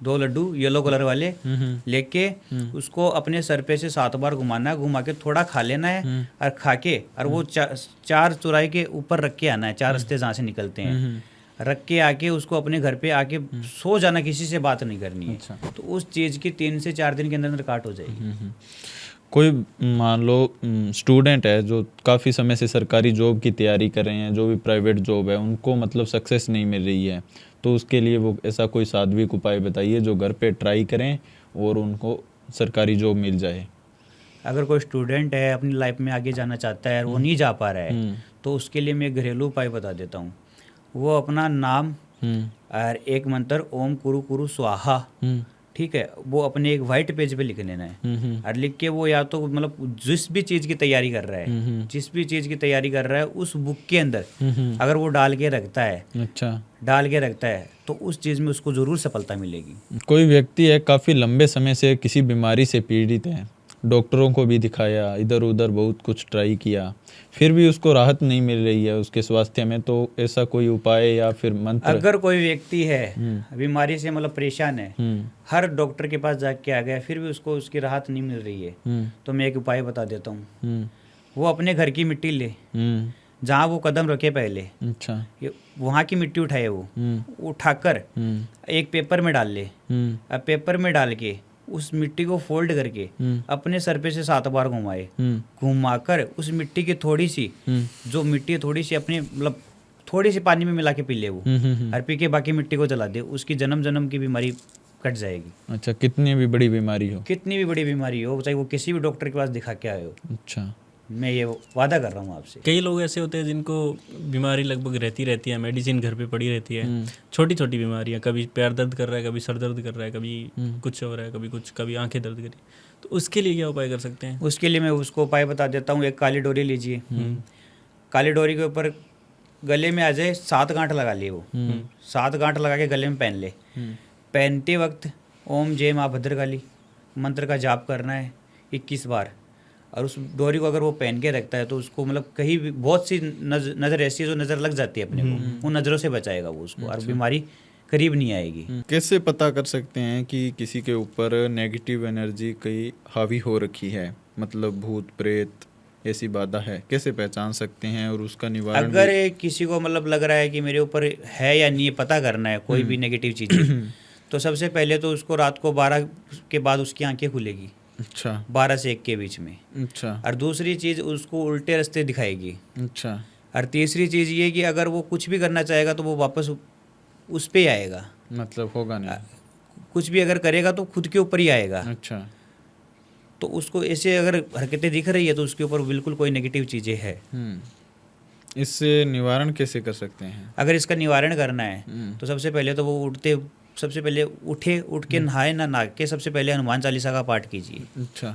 2 लड्डू येलो कलर वाले लेके उसको अपने सर पे से 7 बार घुमाना है, घुमा के थोड़ा खा लेना है और खा के और वो 4 चौराहे के ऊपर रख के आना है, 4 रास्ते जहाँ से निकलते हैं, रख के आके उसको अपने घर पे आके सो जाना, किसी से बात नहीं करनी है। अच्छा। तो उस चीज़ की 3 से 4 दिन के अंदर अंदर काट हो जाएगी। कोई मान लो स्टूडेंट है जो काफ़ी समय से सरकारी जॉब की तैयारी कर रहे हैं, जो भी प्राइवेट जॉब है उनको मतलब सक्सेस नहीं मिल रही है, तो उसके लिए वो ऐसा कोई सात्विक उपाय बताइए जो घर पे ट्राई करें और उनको सरकारी जॉब मिल जाए। अगर कोई स्टूडेंट है अपनी लाइफ में आगे जाना चाहता है और वो नहीं जा पा रहा है, तो उसके लिए मैं एक घरेलू उपाय बता देता हूँ। वो अपना नाम और एक मंत्र ओम कुरु कुरु स्वाहा, ठीक है, वो अपने एक वाइट पेज पे लिख लेना है। और लिख के वो या तो मतलब जिस भी चीज़ की तैयारी कर रहा है, जिस भी चीज़ की तैयारी कर रहा है उस बुक के अंदर अगर वो डाल के रखता है, अच्छा, डाल के रखता है, तो उस चीज़ में उसको ज़रूर सफलता मिलेगी। कोई व्यक्ति है काफ़ी लंबे समय से किसी बीमारी से पीड़ित है, डॉक्टरों को भी दिखाया, इधर उधर बहुत कुछ ट्राई किया, फिर भी उसको राहत नहीं मिल रही है उसके स्वास्थ्य में, तो ऐसा कोई उपाय या फिर मंत्र? अगर कोई व्यक्ति है बीमारी से मतलब परेशान है, हर डॉक्टर के पास जाके आ गया, फिर भी उसको उसकी राहत नहीं मिल रही है, तो मैं एक उपाय बता देता हूँ। वो अपने घर की मिट्टी ले, जहाँ वो कदम रखे पहले, अच्छा, वहाँ की मिट्टी उठाए, वो उठाकर एक पेपर में डाल ले। अब पेपर में डाल के उस मिट्टी को फोल्ड करके अपने सर पे से 7 बार घुमाए, घुमाकर उस मिट्टी की थोड़ी सी जो मिट्टी है थोड़ी सी अपनी मतलब थोड़ी सी पानी में मिला के पी ले वो, और पी के बाकी मिट्टी को जला दे, उसकी जन्म जन्म की बीमारी कट जाएगी। अच्छा, कितनी भी बड़ी बीमारी हो? कितनी भी बड़ी बीमारी हो, चाहे वो किसी भी डॉक्टर के पास दिखा के आए हो। अच्छा, मैं ये वादा कर रहा हूँ आपसे। कई लोग ऐसे होते हैं जिनको बीमारी लगभग रहती है, मेडिसिन घर पे पड़ी रहती है, छोटी छोटी बीमारियां, कभी पैर दर्द कर रहा है, कभी सर दर्द कर रहा है, कभी कुछ हो रहा है, कभी कुछ, कभी आंखें दर्द कर रही, तो उसके लिए क्या उपाय कर सकते हैं? उसके लिए मैं उसको उपाय बता देता हूँ। एक काली डोरी लीजिए, काली डोरी के ऊपर गले में आ जाए 7 गांठ लगा लिए, वो 7 गांठ लगा के गले में पहन ले। पहनते वक्त ओम जय माँ भद्रकाली मंत्र का जाप करना है 21 बार। और उस डोरी को अगर वो पहन के रखता है तो उसको मतलब कहीं भी बहुत सी नज़र ऐसी है जो नज़र लग जाती है अपने को, उन नज़रों से बचाएगा वो उसको, और बीमारी करीब नहीं आएगी। कैसे पता कर सकते हैं कि किसी के ऊपर नेगेटिव एनर्जी कहीं हावी हो रखी है, मतलब भूत प्रेत ऐसी बाधा है, कैसे पहचान सकते हैं और उसका निवारण? अगर किसी को मतलब लग रहा है कि मेरे ऊपर है या नहीं पता करना है कोई भी नेगेटिव चीज़, तो सबसे पहले तो उसको रात को 12 के बाद उसकी आंखें खुलेगी। अच्छा, 12 से 1 के बीच में। अच्छा, और दूसरी चीज़ उसको उल्टे रास्ते दिखाएगी। अच्छा, और तीसरी चीज़ ये कि अगर वो कुछ भी करना चाहेगा तो वो वापस उस पे ही आएगा, मतलब होगा नहीं, कुछ भी अगर करेगा तो खुद के ऊपर ही आएगा। अच्छा, तो उसको ऐसे अगर हरकतें दिख रही है तो उसके ऊपर बिल्कुल कोई नेगेटिव चीज़ें है। इससे निवारण कैसे कर सकते हैं? अगर इसका निवारण करना है तो सबसे पहले तो वो सबसे पहले उठ के नहाए ना के सबसे पहले हनुमान चालीसा का पाठ कीजिए। अच्छा,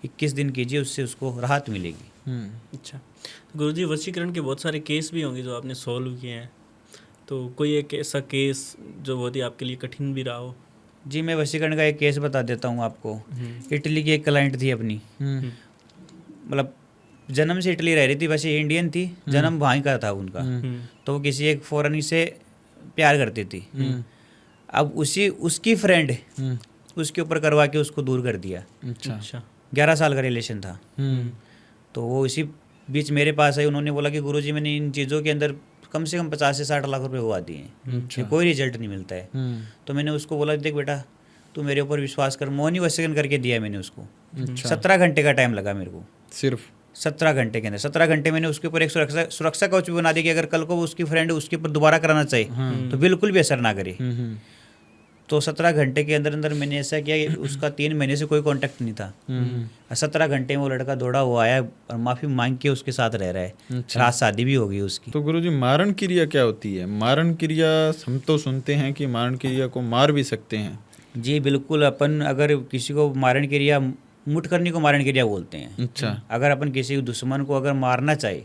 21 दिन कीजिए, उससे उसको राहत मिलेगी। अच्छा, तो गुरुजी वशीकरण के बहुत सारे केस भी होंगे जो आपने सॉल्व किए हैं, तो कोई एक ऐसा केस जो बहुत ही आपके लिए कठिन भी रहा हो? जी, मैं वशीकरण का एक केस बता देता हूँ आपको। इटली की एक क्लाइंट थी अपनी, मतलब जन्म से इटली रह रही थी, वैसे इंडियन थी, जन्म वहीं का था उनका। तो वो किसी एक फॉरेनी से प्यार करती थी। अब उसकी फ्रेंड उसके ऊपर करवा के उसको दूर कर दिया। अच्छा, 11 साल का रिलेशन था। तो वो इसी बीच मेरे पास आई, उन्होंने बोला कि गुरुजी मैंने इन चीज़ों के अंदर कम से कम 50 से 60 लाख रुपए हुआ दिए हैं, कोई रिजल्ट नहीं मिलता है। तो मैंने उसको बोला देख बेटा तू मेरे ऊपर विश्वास कर, मौनी वशीकरण करके दिया मैंने उसको। 17 घंटे का टाइम लगा मेरे को, सिर्फ 17 घंटे के अंदर। 17 घंटे मैंने उसके ऊपर एक सुरक्षा कवच भी बना दिया कि अगर कल को उसकी फ्रेंड उसके ऊपर दोबारा कराना चाहिए तो बिल्कुल भी असर ना करे। तो 17 घंटे के अंदर अंदर मैंने ऐसा किया कि उसका 3 महीने से कोई कांटेक्ट नहीं था। 17 घंटे में वो लड़का दौड़ा हुआ आया और माफ़ी मांग के उसके साथ रह रहा है। रात शादी भी हो गई उसकी। तो गुरुजी मारण क्रिया क्या होती है? मारण क्रिया हम तो सुनते हैं कि मारण क्रिया को मार भी सकते हैं। जी बिल्कुल, अपन अगर किसी को मारण क्रिया, मुठ करने को मारण क्रिया बोलते हैं। अच्छा, अगर अपन किसी दुश्मन को अगर मारना चाहे,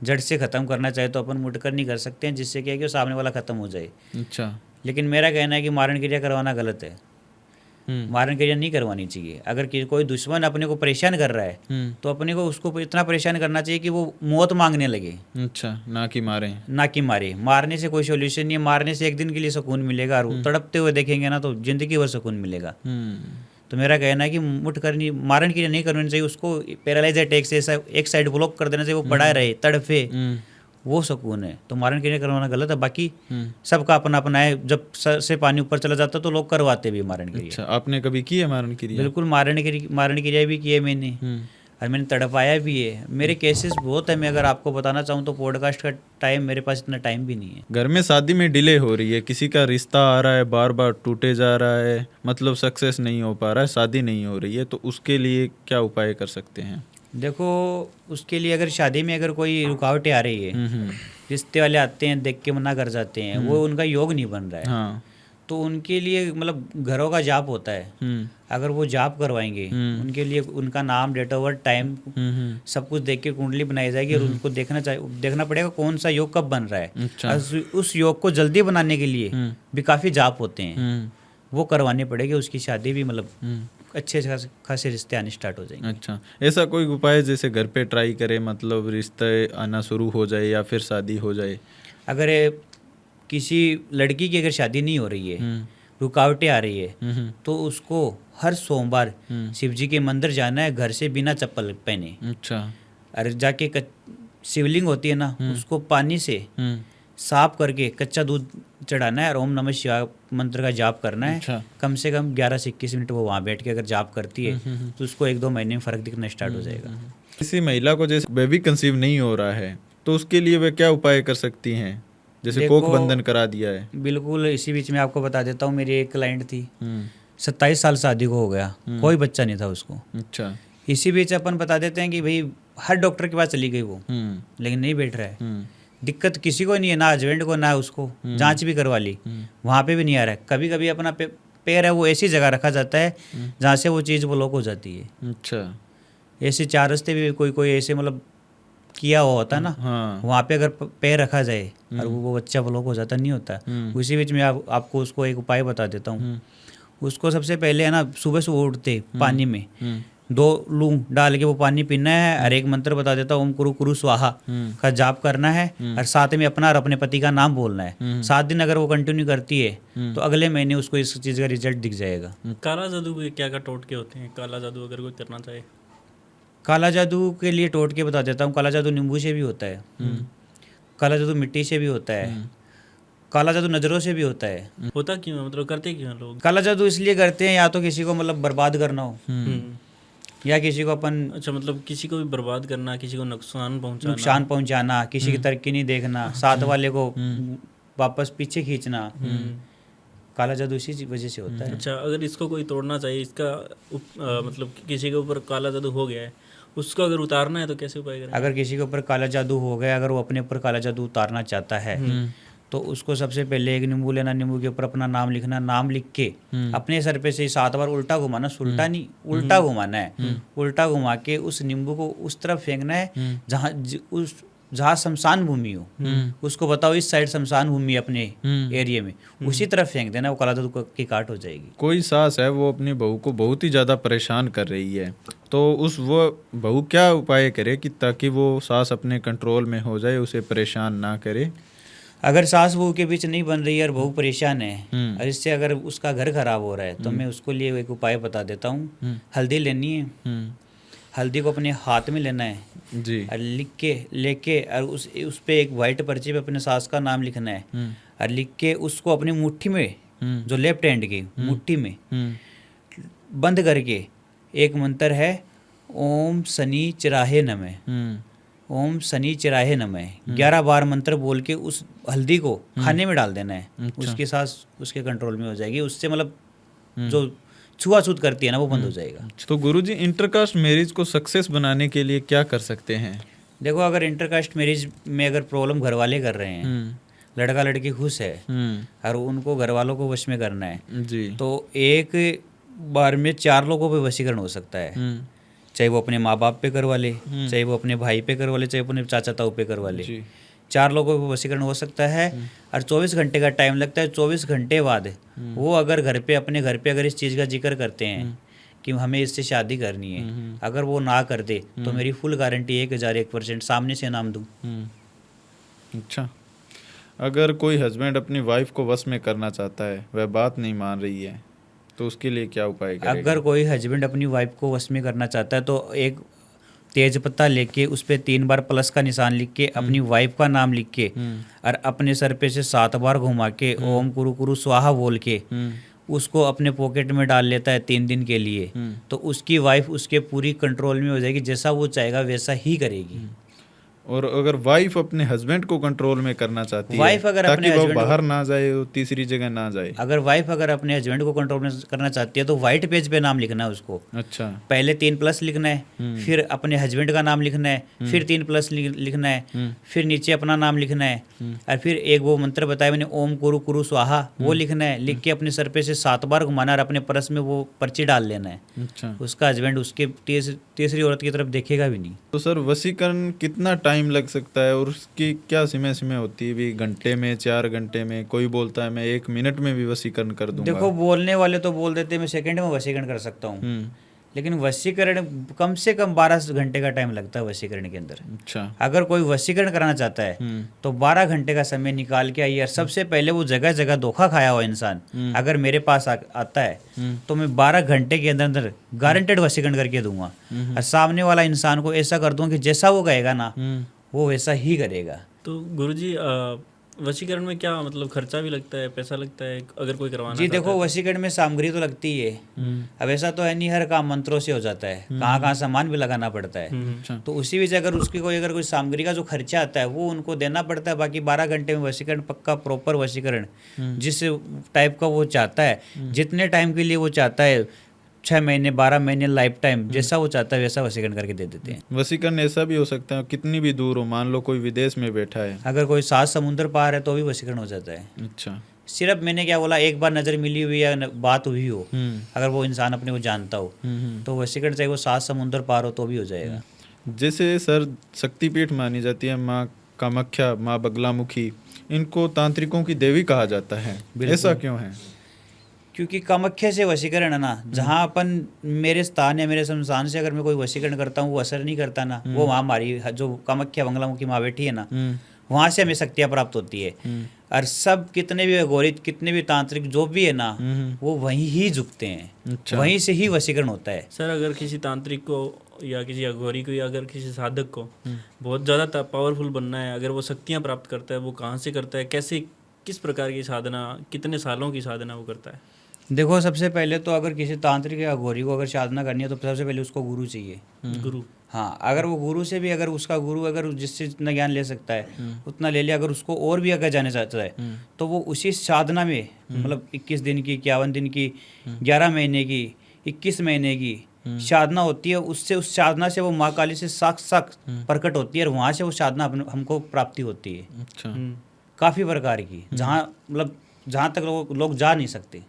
जड़ से ख़त्म करना चाहे तो अपन मुठ करनी कर सकते हैं, जिससे क्या है कि वो सामने वाला ख़त्म हो जाए। अच्छा, लेकिन मेरा कहना है कि मारण क्रिया करवाना गलत है। मारण क्रिया नहीं करवानी चाहिए। अगर कोई दुश्मन अपने को परेशान कर रहा है तो अपने को उसको इतना परेशान करना चाहिए कि वो मौत मांगने लगे। अच्छा, ना कि मारे। ना कि मारे। मारने से कोई सोल्यूशन नहीं है। मारने से एक दिन के लिए सुकून मिलेगा, और तड़पते हुए देखेंगे ना तो जिंदगी भर सुकून मिलेगा। तो मेरा कहना है कि मुठ करनी, मारण क्रिया नहीं करनी चाहिए। उसको पैरालाइज अटैक से ऐसा एक साइड ब्लॉक कर देना चाहिए, वो पड़ा रहे, तड़फे, वो सुकून है। तो मारण क्रिया करवाना गलत है। बाकी सबका अपना अपना है। जब सर से पानी ऊपर चला जाता तो लोग करवाते भी मारण क्रिया। अच्छा, आपने कभी की है मारण क्रिया? बिल्कुल, मारण क्रिया भी की है मैंने, और मैंने तड़पाया भी है। मेरे केसेस बहुत है। मैं अगर आपको बताना चाहूँ तो पॉडकास्ट का टाइम, मेरे पास इतना टाइम भी नहीं है। घर में शादी में डिले हो रही है, किसी का रिश्ता आ रहा है बार बार टूटे जा रहा है, मतलब सक्सेस नहीं हो पा रहा है, शादी नहीं हो रही है, तो उसके लिए क्या उपाय कर सकते हैं? देखो, उसके लिए अगर शादी में अगर कोई रुकावटें आ रही है, रिश्ते वाले आते हैं, देख के मना कर जाते हैं, वो उनका योग नहीं बन रहा है, हाँ, तो उनके लिए मतलब घरों का जाप होता है। अगर वो जाप करवाएंगे, उनके लिए उनका नाम, डेट ऑफ बर्थ, टाइम, सब कुछ देख के कुंडली बनाई जाएगी, और उनको देखना पड़ेगा कौन सा योग कब बन रहा है। अच्छा। उस योग को जल्दी बनाने के लिए भी काफ़ी जाप होते हैं, वो करवाने पड़ेगी। उसकी शादी भी मतलब अच्छे खासे रिश्ते आने स्टार्ट हो जाएंगे। अच्छा, ऐसा कोई उपाय जैसे घर पे ट्राई करे, मतलब रिश्ते आना शुरू हो जाए या फिर शादी हो जाए? अगर किसी लड़की की अगर शादी नहीं हो रही है, रुकावटें आ रही है, तो उसको हर सोमवार शिव जी के मंदिर जाना है, घर से बिना चप्पल पहने। अच्छा। और जाके शिवलिंग होती है ना, उसको पानी से साफ करके कच्चा दूध चढ़ाना है, और ओम नमः शिवाय मंत्र का जाप करना है। अच्छा। कम से कम 11 से 21 मिनट वो वहाँ बैठ के अगर जाप करती है, तो उसको 1-2 महीने में फ़र्क दिखना स्टार्ट हो जाएगा। किसी महिला को जैसे बेबी कंसीव नहीं हो रहा है, तो उसके लिए वे क्या उपाय कर सकती हैं? जैसे कोख बंधन करा दिया है। बिल्कुल, इसी बीच में आपको बता देता हूँ, मेरी एक क्लाइंट थी, 27 साल शादी को हो गया, कोई बच्चा नहीं था उसको। अच्छा। इसी बीच अपन बता देते हैं कि भाई हर डॉक्टर के पास चली गई वो, लेकिन नहीं बैठ रहा है। दिक्कत किसी को नहीं है, ना हस्बैंड को ना उसको, जांच भी करवा ली, वहाँ पे भी नहीं आ रहा है। कभी कभी अपना पैर है वो ऐसी जगह रखा जाता है जहाँ से वो चीज़ ब्लॉक हो जाती है। अच्छा। ऐसे 4 रास्ते भी कोई ऐसे मतलब किया हुआ होता है ना, हाँ। वहाँ पे अगर पैर रखा जाए और वो बच्चा ब्लॉक हो जाता, नहीं होता। उसी बीच में आपको उसको एक उपाय बता देता हूँ। उसको सबसे पहले है ना, सुबह सुबह उठते पानी में 2 लूं डाल के वो पानी पीना है, और एक मंत्र बता देता हूँ, ओम कुरु कुरु स्वाहा का जाप करना है, और साथ में अपना और अपने पति का नाम बोलना है। 7 दिन अगर वो कंटिन्यू करती है तो अगले महीने उसको इस चीज़ का रिजल्ट दिख जाएगा। काला जादू के क्या क्या टोटके होते हैं? काला जादू अगर कोई करना चाहे? काला जादू के लिए टोटके बता देता हूँ। काला जादू नींबू से भी होता है, काला जादू मिट्टी से भी होता है, काला जादू नज़रों से भी होता है। होता क्यों है? मतलब करते क्यों हैं लोग? काला जादू इसलिए करते हैं, या तो किसी को मतलब बर्बाद करना हो, या किसी को अपन अच्छा, मतलब किसी को भी बर्बाद करना, किसी को नुकसान पहुंचाना, किसी की तरक्की नहीं देखना, साथ वाले को वापस पीछे खींचना, काला जादू इसी वजह से होता है। अच्छा, अगर इसको कोई तोड़ना चाहिए, इसका मतलब किसी के ऊपर काला जादू हो गया है, उसको अगर उतारना है तो कैसे उपाय करें? अगर किसी के ऊपर काला जादू हो गया, अगर वो अपने ऊपर काला जादू उतारना चाहता है, तो उसको सबसे पहले एक नींबू लेना, नींबू के ऊपर अपना नाम लिखना, नाम लिख के अपने सर पे से 7 बार उल्टा घुमाना, सुल्टा नहीं, उल्टा घुमाना है। उल्टा घुमा के उस नींबू को उस तरफ फेंकना है जहाँ शमशान भूमि हो, उसको बताओ इस साइड शमशान भूमि अपने एरिया में, उसी तरफ फेंक देना, वो काला जादू की काट हो जाएगी। कोई सास है वो अपनी बहू को बहुत ही ज़्यादा परेशान कर रही है, तो वो बहू क्या उपाय करे कि ताकि वो सास अपने कंट्रोल में हो जाए, उसे परेशान ना करे? अगर सास बहू के बीच नहीं बन रही है और बहू परेशान है, और इससे अगर उसका घर खराब हो रहा है, तो मैं उसको लिए एक उपाय बता देता हूँ। हल्दी लेनी है, हल्दी को अपने हाथ में लेना है जी, और लेके और उस पे एक वाइट पर्ची पे अपने सास का नाम लिखना है, और लिख के उसको अपनी मुट्ठी में, जो लेफ्ट हैंड की मुट्ठी में बंद करके, एक मंत्र है, ओम शनि चिराहे नमः, ओम शनि चिराहे नमः, 11 बार मंत्र बोल के उस हल्दी को खाने में डाल देना है। उसकी सांस उसके कंट्रोल में हो जाएगी, उससे मतलब जो छुआछूत करती है ना, वो बंद हो जाएगा। तो गुरुजी, इंटरकास्ट मैरिज को सक्सेस बनाने के लिए क्या कर सकते हैं? देखो, अगर इंटरकास्ट मैरिज में अगर प्रॉब्लम घर वाले कर रहे हैं, लड़का लड़की खुश है और उनको घर वालों को वश में करना है जी, तो एक बार में 4 लोगों पे वशीकरण हो सकता है। चाहे वो अपने माँ बाप पे करवा ले, चाहे वो अपने भाई पे करवा ले, चाहे अपने चाचा ताऊ पे करवा ले, 4 लोगों पे वशीकरण हो सकता है। और 24 घंटे का टाइम लगता है। 24 घंटे बाद वो अगर घर पे, अपने घर पे अगर इस चीज़ का जिक्र करते हैं कि हमें इससे शादी करनी है, अगर वो ना कर दे तो मेरी फुल गारंटी 1001% सामने से नाम दूँ। अच्छा, अगर कोई हस्बैंड अपनी वाइफ को वश में करना चाहता है, वह बात नहीं मान रही है, तो उसके लिए क्या उपाय करेगा? अगर कोई हस्बैंड अपनी वाइफ को वश में करना चाहता है तो एक तेज पत्ता लेके उस पे 3 बार प्लस का निशान लिख के अपनी वाइफ का नाम लिख के और अपने सर पे से 7 बार घुमा के ओम कुरु कुरु स्वाहा बोल के उसको अपने पॉकेट में डाल लेता है 3 दिन के लिए, तो उसकी वाइफ उसके पूरी कंट्रोल में हो जाएगी, जैसा वो चाहेगा वैसा ही करेगी। और अगर वाइफ अपने हस्बैंड को कंट्रोल में करना चाहती वाइफ है अगर ताकि अपने वो husband बाहर ना जाए, वो तीसरी जगह ना जाए, अगर वाइफ अगर अपने हस्बैंड को कंट्रोल में करना चाहती है तो वाइट पेज पे नाम लिखना है उसको। अच्छा, पहले 3 प्लस लिखना है, फिर अपने हस्बैंड का नाम लिखना है, फिर 3 प्लस लिखना है, फिर नीचे अपना नाम लिखना है, और फिर एक वो मंत्र बताया मैंने ओम कुरु कुरु स्वाहा वो लिखना है, लिख के अपने सर पे से 7 बार घुमाना और अपने पर्स में वो पर्ची डाल लेना है। अच्छा। उसका हस्बैंड उसके तीसरी औरत की तरफ देखेगा भी नहीं। तो सर वशीकरण कितना टाइम लग सकता है और उसकी क्या सीमा होती है? भी घंटे में, 4 घंटे में, कोई बोलता है मैं 1 मिनट में भी वशीकरण कर दूंगा। देखो बोलने वाले तो बोल देते हैं मैं सेकंड में वशीकरण कर सकता हूँ, लेकिन वशीकरण कम से कम 12 घंटे का टाइम लगता है वशीकरण के अंदर। अच्छा। अगर कोई वशीकरण कराना चाहता है तो 12 घंटे का समय निकाल के आइए। और सबसे पहले वो जगह जगह धोखा खाया हुआ इंसान अगर मेरे पास आता है तो मैं 12 घंटे के अंदर अंदर गारंटेड वशीकरण करके दूंगा, और सामने वाला इंसान को ऐसा कर दूंगा कि जैसा वो कहेगा ना वो वैसा ही करेगा। तो गुरुजी वशीकरण में क्या मतलब खर्चा भी लगता है, पैसा लगता है अगर कोई करवाना जी चाहता देखो, वशीकरण में सामग्री तो लगती ही है। अब ऐसा तो है नहीं हर काम मंत्रों से हो जाता है, कहाँ कहाँ सामान भी लगाना पड़ता है। तो उसी वजह अगर उसकी अगर कोई सामग्री का जो खर्चा आता है वो उनको देना पड़ता है। बाकी 12 घंटे में वशीकरण पक्का प्रॉपर वशीकरण जिस टाइप का वो चाहता है, जितने टाइम के लिए वो चाहता है, 6 महीने 12 महीने लाइफ टाइम, जैसा वो चाहता है वैसा वशीकरण करके दे देते हैं। वशीकरण ऐसा भी हो सकता है कितनी भी दूर हो, मान लो कोई विदेश में बैठा है, अगर कोई 7 समुद्र पार है तो भी वशीकरण हो जाता है। अच्छा, सिर्फ मैंने क्या बोला, एक बार नज़र मिली हुई या बात हुई हो, अगर वो इंसान अपने को जानता हो तो वशीकरण चाहे वो 7 समुद्र पार हो तो भी हो जाएगा। जैसे सर शक्तिपीठ मानी जाती है माँ कामाख्या, माँ बगलामुखी, इनको तांत्रिकों की देवी कहा जाता है, ऐसा क्यों है? क्योंकि कामाख्या से वशीकरण है ना, जहाँ अपन मेरे स्थान या मेरे शमशान से अगर मैं कोई वशीकरण करता हूँ वो असर नहीं करता ना, वो वहाँ हमारी जो कामाख्या बंगलामुखी माँ बैठी है ना, वहाँ से हमें शक्तियाँ प्राप्त होती है। और सब कितने भी अघोरित, कितने भी तांत्रिक जो भी है ना, वो वहीं ही झुकते हैं, अच्छा। वहीं से ही वशीकरण होता है। सर अगर किसी तांत्रिक को या किसी अघोरी को या अगर किसी साधक को बहुत ज़्यादा पावरफुल बनना है, अगर वो शक्तियाँ प्राप्त करता है, वो कहाँ से करता है, कैसे, किस प्रकार की साधना, कितने सालों की साधना वो करता है? देखो सबसे पहले तो अगर किसी तांत्रिक या अघोरी को अगर साधना करनी है तो सबसे पहले उसको गुरु चाहिए। गुरु, हाँ, अगर वो गुरु से भी, अगर उसका गुरु अगर जिससे जितना ज्ञान ले सकता है उतना ले लिया, अगर उसको और भी अगर जाने चाहता है तो वो उसी साधना में मतलब 21 दिन की, 51 दिन की, 11 महीने की, 21 महीने की साधना होती है। उससे उस साधना से वो माँ काली से साक्षात प्रकट होती है और वहाँ से वो साधना हमको प्राप्ति होती है। अच्छा, काफ़ी प्रकार की, जहाँ मतलब जहाँ तक लोग जा नहीं सकते।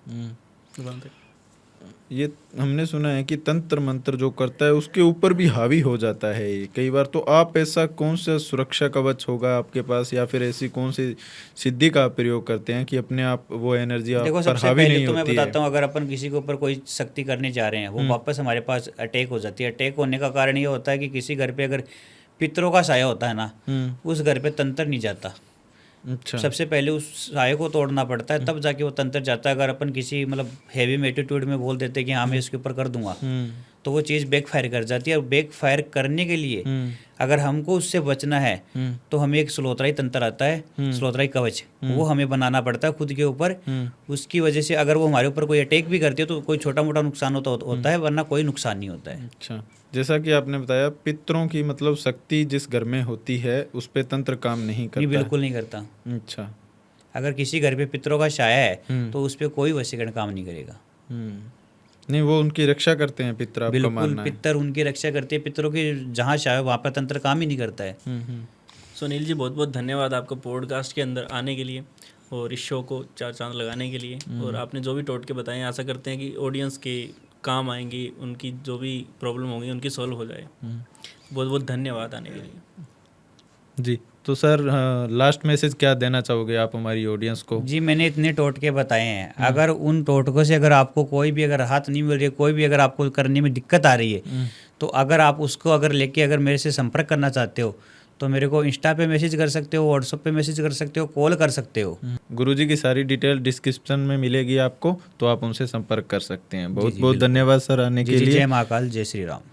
ये हमने सुना है कि तंत्र मंत्र जो करता है उसके ऊपर भी हावी हो जाता है ये कई बार। तो आप ऐसा कौन सा सुरक्षा कवच होगा आपके पास, या फिर ऐसी कौन सी सिद्धि का प्रयोग करते हैं कि अपने आप वो एनर्जी आप देखो पर सबसे हावी पहले नहीं तो मैं होती बताता है? हूँ, अगर अपन किसी के ऊपर कोई शक्ति करने जा रहे हैं वो वापस हमारे पास अटैक हो जाती है। अटैक होने का कारण ये होता है कि किसी घर पे अगर पितरों का साया होता है ना, उस घर पे तंत्र नहीं जाता। अच्छा, सबसे पहले उस साये को तोड़ना पड़ता है, तब जाके वो तंत्र जाता है। अगर अपन किसी मतलब हैवी एटीट्यूड में बोल देते हैं कि हाँ मैं इसके ऊपर कर दूंगा, तो वो चीज़ बैक फायर कर जाती है। और बैक फायर करने के लिए अगर हमको उससे बचना है तो हमें एक स्लोत्राई तंत्र आता है, स्लोत्राई कवच, वो हमें बनाना पड़ता है खुद के ऊपर। उसकी वजह से अगर वो हमारे ऊपर कोई अटैक भी करती है तो कोई छोटा मोटा नुकसान होता है, वरना कोई नुकसान नहीं होता है। अच्छा, जैसा कि आपने बताया पितरों की मतलब शक्ति जिस घर में होती है उस पे तंत्र काम नहीं करता नहीं, बिल्कुल नहीं करता। है। अच्छा, अगर किसी घर पे पितरों का साया है तो उस पर कोई वशीकरण काम नहीं करेगा। नहीं, वो उनकी रक्षा करते हैं पितर, आपका बिल्कुल, मानना है? पितर उनकी रक्षा करती है। पितरों की जहाँ साया वहाँ पर तंत्र काम ही नहीं करता है। सुनील जी बहुत बहुत धन्यवाद आपका पॉडकास्ट के अंदर आने के लिए और इस शो को 4 चांद लगाने के लिए। और आपने जो भी टोटके बताए हैं, आशा करते हैं कि ऑडियंस के काम आएंगी, उनकी जो भी प्रॉब्लम होगी उनकी सॉल्व हो जाए। बहुत बहुत धन्यवाद आने के लिए। जी, तो सर लास्ट मैसेज क्या देना चाहोगे आप हमारी ऑडियंस को? जी, मैंने इतने टोटके बताए हैं, अगर उन टोटकों से अगर आपको कोई भी अगर राहत नहीं मिल रही है, कोई भी अगर आपको करने में दिक्कत आ रही है, तो अगर आप उसको अगर लेके अगर मेरे से संपर्क करना चाहते हो तो मेरे को इंस्टा पे मैसेज कर सकते हो, व्हाट्सएप पे मैसेज कर सकते हो, कॉल कर सकते हो। गुरुजी की सारी डिटेल डिस्क्रिप्शन में मिलेगी आपको, तो आप उनसे संपर्क कर सकते हैं। बहुत बहुत धन्यवाद सर आने के लिए। जय महाकाल, जय श्री राम।